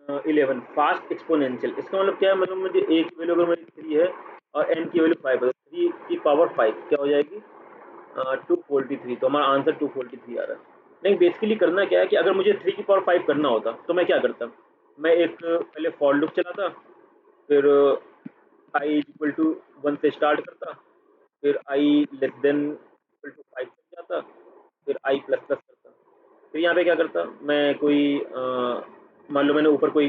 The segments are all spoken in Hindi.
11 फास्ट एक्सपोनेंशियल, इसका मतलब क्या है, मतलब मुझे ए की वैल्यू अगर मेरी 3 है और एन की वैल्यू 5 है, 3 की पावर 5 क्या हो जाएगी, 243। तो हमारा आंसर 243 आ रहा है। नहीं, बेसिकली करना क्या है कि अगर मुझे 3 की पावर 5 करना होता तो मैं क्या करता, मैं एक पहले फॉर लूप चलाता, फिर आई इक्वल टू 1 से स्टार्ट करता, फिर आई लेस देन इक्वल टू 5 तक जाता, फिर आई प्लस प्लस करता, फिर यहाँ पे क्या करता मैं कोई मान लो मैंने ऊपर कोई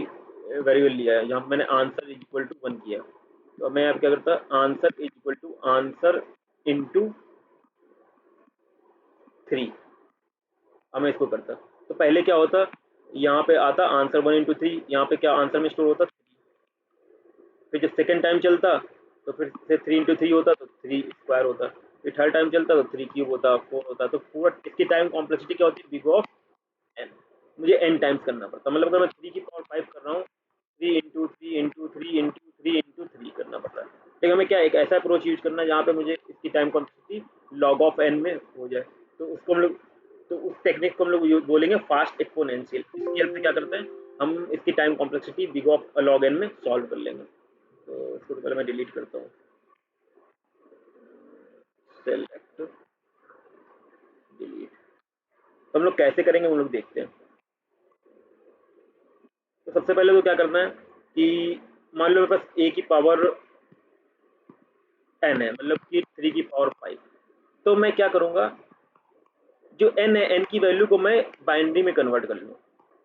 वेरिएबल लिया है, यहाँ पे मैंने आंसर इज इक्वल टू 1 किया, तो मैं यहाँ पे क्या करता, answer is equal to answer into 3, अब मैं इसको करता। तो पहले क्या होता, यहाँ पे आता आंसर 1 इंटू 3, यहाँ पे क्या आंसर में स्टोर होता 3, फिर जब सेकेंड टाइम चलता तो फिर से 3 इंटू 3 होता तो 3 स्क्वायर होता, फिर थर्ड टाइम चलता तो 3 क्यूब होता, 4 होता, तो पूरा इसकी टाइम कॉम्प्लेक्सिटी क्या होती है, बिग ऑफ एन। मुझे एन टाइम्स करना पड़ता, मतलब अगर मैं 3 की पावर 5 कर रहा हूँ, 3 इंटू 3 इंटू 3 इंटू 3 करना पड़ता है। लेकिन हमें क्या एक ऐसा अप्रोच यूज करना है जहाँ पे मुझे इसकी time complexity log of N में हो जाए, तो उसको हम लोग, तो उस टेक्निक को हम लोग बोलेंगे फास्ट एक्सपोनेंशियल। इसकी हेल्प से क्या करते हैं, हम इसकी time complexity big of log N में सॉल्व कर लेंगे। तो इसको तो पहले मैं डिलीट करता हूँ, सेलेक्ट, डिलीट। तो हम लोग कैसे करेंगे हम लोग देखते हैं। तो सबसे पहले तो क्या करना है कि मान लो मेरे पास ए की पावर एन है, मतलब कि 3 की पावर 5, तो मैं क्या करूँगा, जो एन है एन की वैल्यू को मैं बाइनरी में कन्वर्ट कर लूँ।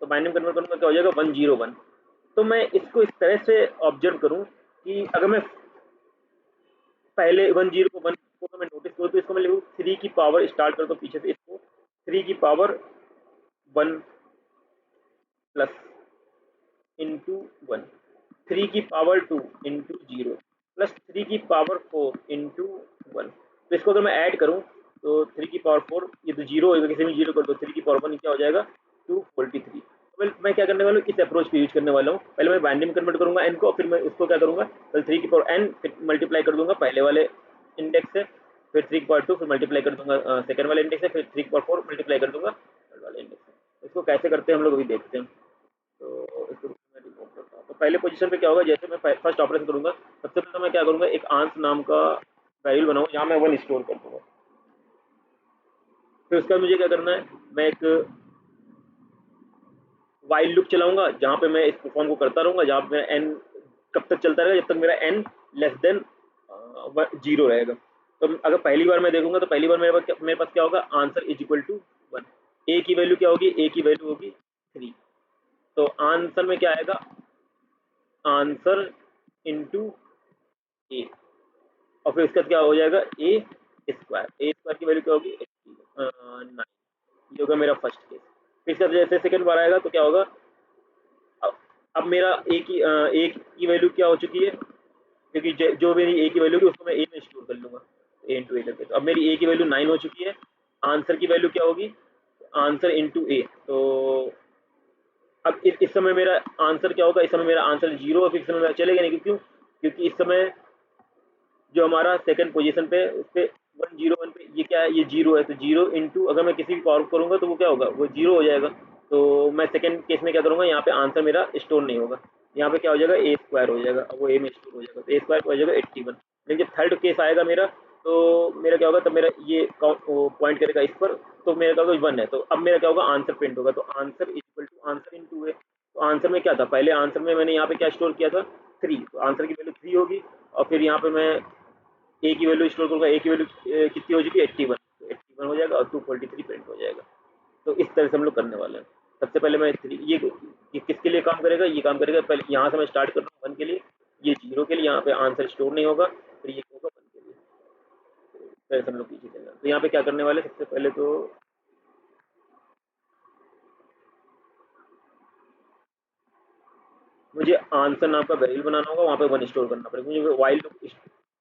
तो बाइनरी में कन्वर्ट करूँगा क्या हो जाएगा, 101। तो मैं इसको इस तरह से ऑब्जर्व करूँ कि अगर मैं पहले 101 को मैं नोटिस करूँ तो इसको मैं लिखूँ 3 की पावर, स्टार्ट कर दो पीछे से, इसको 3 की पावर 1 प्लस इंटू 1, 3 की पावर 2 इंटू 0 प्लस 3 की पावर 4 इंटू 1। तो इसको अगर मैं ऐड करूँ तो 3 की पावर 4, ये तो जीरो होगा, किसी में जीरो कर दो, 3 की पावर 1 क्या हो जाएगा, 243। तो मैं क्या करने वाला हूँ, इस अप्रोच को यूज करने वाला हूँ। पहले मैं बाइनरी में कन्वर्ट करूंगा एन को, फिर मैं उसको क्या करूंगा, पहले 3 की पावर एन, फिर मल्टीप्लाई कर दूंगा पहले वाले इंडेक्स से, फिर 3 की पावर 2, फिर मल्टीप्लाई कर दूंगा सेकंड वाले इंडेक्स से, फिर 3 की पावर 4 मल्टीप्लाई कर दूंगा थर्ड वाले इंडेक्स से। इसको कैसे करते हैं हम लोग अभी देखते हैं। तो इसको मैं रिमूव करता हूँ। तो पहले पोजीशन पे क्या होगा, जैसे मैं फर्स्ट ऑपरेशन करूंगा, सबसे पहले तो मैं क्या करूंगा, एक आंस नाम का वेरिएबल बनाऊंगा जहाँ मैं 1 स्टोर कर दूंगा। फिर उसके बाद मुझे क्या करना है, मैं एक वाइल लूप चलाऊंगा जहाँ पे मैं इस परफॉर्म को करता रहूंगा, जहाँ पे मेरा एन कब तक चलता रहेगा, जब तक मेरा एन लेस देन 0 रहेगा। तो अगर पहली बार मैं देखूंगा तो पहली बार मेरे पास क्या होगा, आंसर इज इक्वल टू 1। ए की वैल्यू क्या होगी, ए की वैल्यू होगी 3। तो आंसर में क्या आएगा, आंसर इंटू ए, और फिर इसका क्या हो जाएगा, ए स्क्वायर। ए स्क्वायर की वैल्यू क्या होगी, 9। ये होगा मेरा फर्स्ट केस। फिर इसका जैसे सेकंड बार आएगा तो क्या होगा, अब अब मेरा ए की वैल्यू क्या हो चुकी है, क्योंकि जो मेरी ए की वैल्यू है उसको मैं ए में स्टोर कर लूंगा, ए इंटू ए करके। तो अब मेरी ए की वैल्यू 9 हो चुकी है, आंसर की वैल्यू क्या होगी, आंसर इंटू ए। तो अब इस समय मेरा आंसर क्या होगा, इस समय मेरा आंसर 0 है, फिर इस समय मेरा चलेगा नहीं, क्यों, क्योंकि इस समय जो हमारा सेकंड पोजीशन पे उस पे 101 पे ये क्या है, ये 0 है, तो 0 इंटू अगर मैं किसी भी पावर करूंगा तो वो क्या होगा, वो 0 हो जाएगा। तो मैं सेकंड केस में क्या करूंगा, यहाँ पे आंसर मेरा स्टोर नहीं होगा, यहाँ पे क्या हो जाएगा, ए स्क्वायर हो जाएगा, वो ए में स्टोर हो जाएगा, तो ए स्क्वायर हो जाएगा 81। लेकिन जब थर्ड केस आएगा मेरा, तो मेरा क्या होगा, तब मेरा ये पॉइंट करेगा इस पर, तो मेरा क्या होगा 1 है, तो अब मेरा क्या होगा, आंसर प्रिंट होगा, तो answer equal to answer into है। तो आंसर में क्या था, पहले आंसर में मैंने यहाँ पे क्या स्टोर किया था, 3, तो आंसर की वैल्यू 3 होगी, और फिर यहाँ पे मैं ए की वैल्यू स्टोर करूंगा, ए की वैल्यू कितनी हो चुकी है, 81, तो 81 हो जाएगा और 243 प्रिंट हो जाएगा। तो इस तरह से हम लोग करने वाले हैं। सबसे पहले मैं ये किसके लिए काम करेगा, ये काम करेगा पहले यहाँ से मैं स्टार्ट कर रहा हूँ 1 के लिए, ये 0 के लिए, यहाँ पे आंसर स्टोर नहीं होगा, फिर ये होगा 1 के लिए। तो इस तरह से हम लोग पीछे चलना। तो यहाँ पे क्या करने वाले, सबसे पहले तो मुझे आंसर नाम का वेरिएबल बनाना होगा, वहाँ पे 1 स्टोर करना पड़ेगा, मुझे वाइल लूप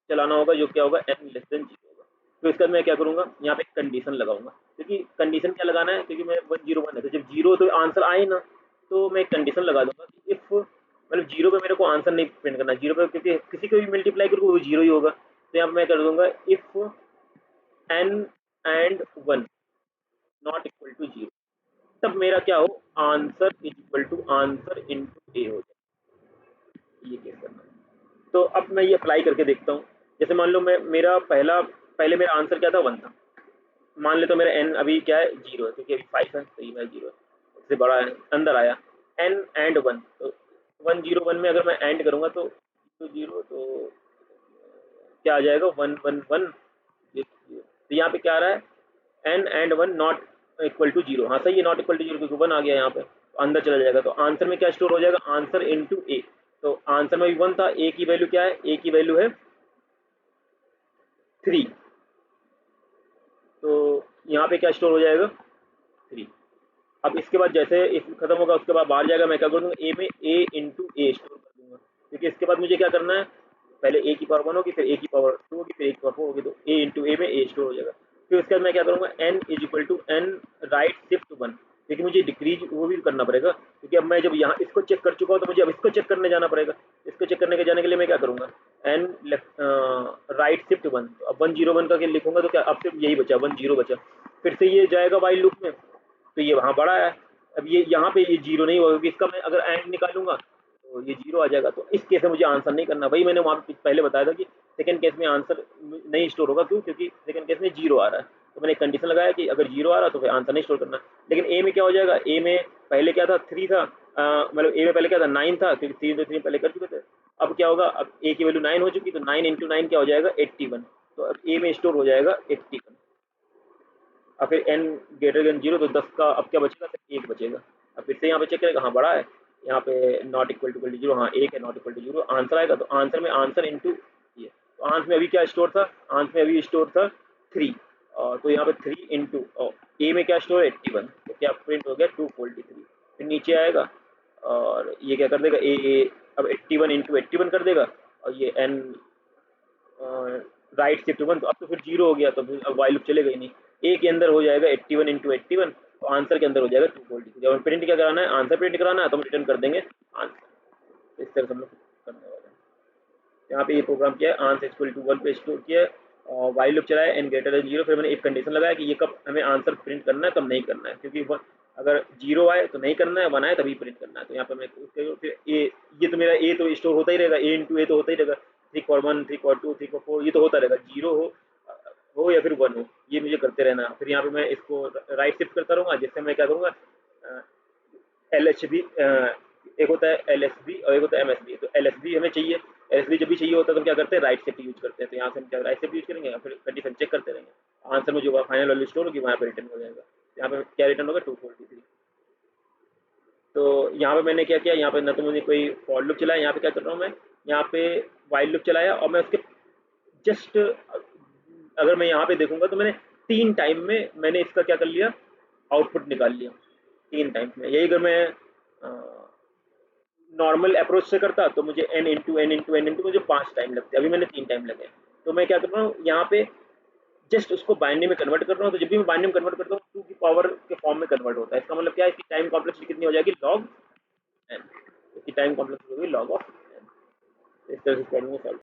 चलाना होगा, जो क्या होगा, एन लेस देन 0 होगा। तो इसका मैं क्या करूंगा, यहाँ पे कंडीशन लगाऊंगा, क्योंकि कंडीशन क्या लगाना है, क्योंकि मैं 101 है, तो जब 0 तो आंसर आए ना, तो मैं एक कंडीशन लगा दूंगा कि इफ, मतलब 0 पे मेरे को आंसर नहीं प्रिंट करना, 0 पे क्योंकि किसी को भी मल्टीप्लाई करूँ वो 0 ही होगा। तो यहाँ पे मैं कर दूंगा if n and 1 not equal to 0, तब मेरा क्या हो, answer is equal to answer into a हो जाए, ये केस करना है। तो अब मैं ये अप्लाई करके देखता हूँ। जैसे मान लो मैं मेरा पहले मेरा आंसर क्या था, 1 था। मान लेता हूँ मेरा एन अभी क्या है, 0 है, क्योंकि अभी 5 है तो ये मेरा 0 है, इससे बड़ा है, अंदर आया एन एंड 1। तो 1 0 1 में अगर मैं एंड करूँगा तो 0 तो क्या आ जाएगा, 1 1 1। तो यहाँ पे क्या आ रहा है, N and 1 not equal to 0। हाँ सही है, नॉट इक्वल टू 0 क्योंकि 1 आ गया यहाँ पे, तो अंदर चला जाएगा। तो आंसर में क्या स्टोर हो जाएगा, आंसर इंटू ए। तो आंसर में भी 1 था, ए की वैल्यू क्या है, ए की वैल्यू है 3। तो यहाँ पे क्या स्टोर हो जाएगा, 3। अब इसके बाद जैसे इस खत्म होगा उसके बाद बाहर जाएगा, मैं क्या कर दूंगा, ए में ए इंटू ए स्टोर कर दूंगा, क्योंकि इसके बाद मुझे क्या करना है, पहले ए की पावर 1 होगी, फिर ए की पावर 2 होगी, फिर ए की पावर 4 होगी, तो ए इंटू ए में ए स्टोर हो जाएगा। फिर उसके बाद मैं क्या करूँगा, N is equal to N right shift 1। लेकिन मुझे डिक्रीज वो भी करना पड़ेगा, क्योंकि अब मैं जब यहाँ इसको चेक कर चुका हूँ तो मुझे अब इसको चेक करने जाना पड़ेगा। इसको चेक करने के जाने के लिए मैं क्या करूँगा, एन लेफ्ट राइट शिफ्ट 1। तो अब 1 0 1 का लिखूंगा तो क्या, अब सिर्फ यही बचा, 1 0 बचा। फिर से ये जाएगा वाइल लूप में, तो ये वहाँ बड़ा है। अब ये यहाँ पे ये 0 नहीं होगा, क्योंकि इसका मैं अगर एंड निकालूंगा तो ये 0 आ जाएगा। तो इस केस में मुझे आंसर नहीं करना। वही मैंने वहाँ पे पहले बताया था कि सेकंड केस में आंसर नहीं स्टोर होगा, क्यों, क्योंकि सेकंड केस में 0 आ रहा है। तो मैंने एक कंडीशन लगाया कि अगर 0 आ रहा तो फिर आंसर नहीं स्टोर करना। लेकिन ए में क्या हो जाएगा, ए में पहले क्या था, 3 था, मतलब ए में पहले क्या था, 9 था, क्योंकि 3 तो 3 पहले कर चुके थे। अब क्या होगा, अब ए की वैल्यू 9 हो चुकी, तो 9 इंटू 9 क्या हो जाएगा, 81। तो अब ए में स्टोर हो जाएगा 81। और फिर एन ग्रेटर देन 0, तो 10 का अब क्या बचेगा, सिर्फ 1 बचेगा। अब फिर से यहाँ पे चेक करेगा, हाँ बड़ा है, यहाँ पे नॉट इक्वल टू 0, हाँ 1 है, नॉट इक्वल टू 0 आंसर आएगा। तो आंसर में आंसर इंटू ये, तो आंसर में अभी क्या स्टोर था, आंसर में अभी स्टोर था 3। और तो यहाँ पे 3 इंटू ए में क्या स्टोर है, 81। तो क्या प्रिंट हो गया 243। फिर नीचे आएगा और ये क्या कर देगा, ए अब 81 इंटू 81 कर देगा, और ये एन राइट शिफ्ट 1। तो अब तो फिर 0 हो गया, तो फिर अब वाइल लूप चलेगा ही नहीं। ए के अंदर हो जाएगा 81 इंटू 81, तो आंसर के अंदर हो जाएगा 243। जब हमें प्रिंट क्या कराना है, आंसर प्रिंट कराना है, तो हम रिटर्न कर देंगे आंसर। तो इस तरह से हम लोग करने वाले हैं। यहाँ पे ये प्रोग्राम किया है, आंसर इक्वल टू 1 पे स्टोर किया है, और वाइल लूप चलाया एन ग्रेटर देन 0। फिर मैंने एक कंडीशन लगाया कि ये कब हमें आंसर प्रिंट करना है, कब नहीं करना है, क्योंकि अगर 0 आए तो नहीं करना है, 1 आए तभी प्रिंट करना है। तो यहाँ पे मैं फिर ए, ये तो मेरा ए तो स्टोर होता ही रहेगा, ए इंटू ए तो होता ही रहेगा, 3 1 3 2 3 4 ये तो होता रहेगा, 0 हो या फिर 1 हो, ये मुझे करते रहना है। फिर यहाँ पे मैं इसको राइट शिफ्ट करता रहूँगा, जिससे मैं क्या करूँगा, एल एच बी, एक होता है एल एस बी और एक होता है एम एस बी। तो एल एस बी हमें चाहिए, एल एस बी जब भी चाहिए होता है तो क्या करते हैं, राइट शिफ्ट यूज करते हैं। तो यहाँ से हम क्या राइट शिफ्ट यूज करेंगे, या फिर कंडीशन चेक करते रहेंगे, आंसर में जो फाइनल वैल्यू स्टोर होगी वहाँ पर रिटर्न हो जाएगा। यहाँ पे क्या रिटर्न होगा, 243। तो यहाँ पे मैंने क्या किया, यहाँ पे ना तो मुझे कोई फॉर लूप चलाया, यहाँ पे क्या कर रहा हूँ मैं, यहाँ पे वाइल लूप चलाया, और मैं उसके जस्ट अगर मैं यहाँ पे देखूंगा तो मैंने 3 टाइम में मैंने इसका क्या कर लिया, आउटपुट निकाल लिया 3 टाइम्स में। यही अगर मैं नॉर्मल अप्रोच से करता तो मुझे N into N into N into मुझे 5 टाइम लगते, अभी मैंने 3 टाइम लगे। तो मैं क्या कर रहा हूँ, यहाँ पे जस्ट उसको बाइनरी में कन्वर्ट कर रहा हूँ। तो जब भी मैं बाइनरी में कन्वर्ट करता हूँ 2 की पावर के फॉर्म में कन्वर्ट होता है। इसका मतलब क्या है, इसकी टाइम कॉम्प्लेक्सिटी कितनी हो जाएगी, लॉग एन। इसकी टाइम कॉम्प्लेक्सिटी होगी लॉग ऑफ एन। इस तरह से प्रॉब्लम को सॉल्व